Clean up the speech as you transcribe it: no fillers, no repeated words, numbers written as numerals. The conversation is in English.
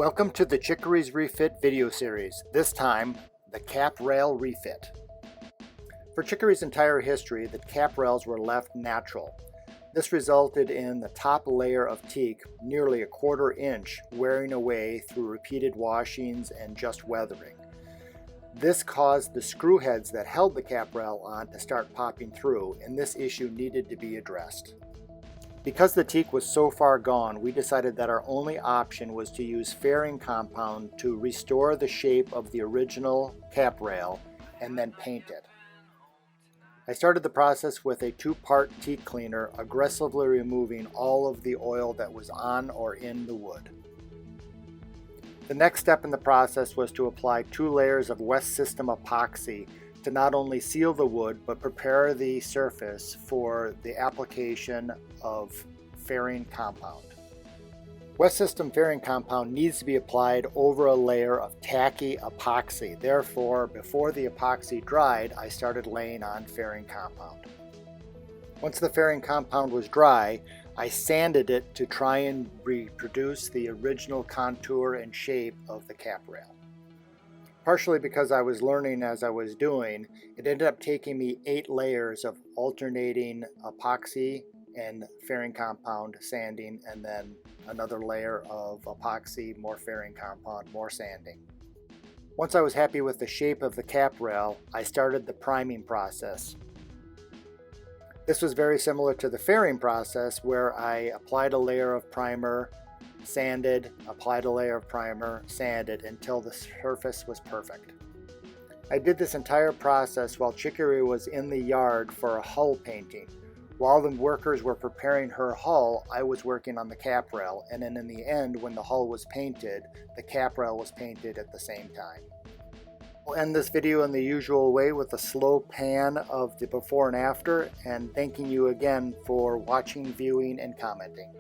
Welcome to the Chicory's Refit video series, this time the cap rail refit. For Chicory's entire history, the cap rails were left natural. This resulted in the top layer of teak nearly a quarter-inch wearing away through repeated washings and just weathering. This caused the screw heads that held the cap rail on to start popping through, and this issue needed to be addressed. Because the teak was so far gone, we decided that our only option was to use fairing compound to restore the shape of the original cap rail and then paint it. I started the process with a 2-part teak cleaner, aggressively removing all of the oil that was on or in the wood. The next step in the process was to apply 2 layers of West System epoxy to not only seal the wood but prepare the surface for the application of fairing compound. West System fairing compound needs to be applied over a layer of tacky epoxy. Therefore, before the epoxy dried, I started laying on fairing compound. Once the fairing compound was dry, I sanded it to try and reproduce the original contour and shape of the cap rail. Partially because I was learning as I was doing, it ended up taking me 8 layers of alternating epoxy and fairing compound sanding, and then another layer of epoxy, more fairing compound, more sanding. Once I was happy with the shape of the cap rail, I started the priming process. This was very similar to the fairing process, where I applied a layer of primer, sanded, applied a layer of primer, sanded until the surface was perfect. I did this entire process while Chicory was in the yard for a hull painting. While the workers were preparing her hull, I was working on the cap rail, and then in the end, when the hull was painted, the cap rail was painted at the same time. We'll end this video in the usual way with a slow pan of the before and after, and thanking you again for watching, viewing, and commenting.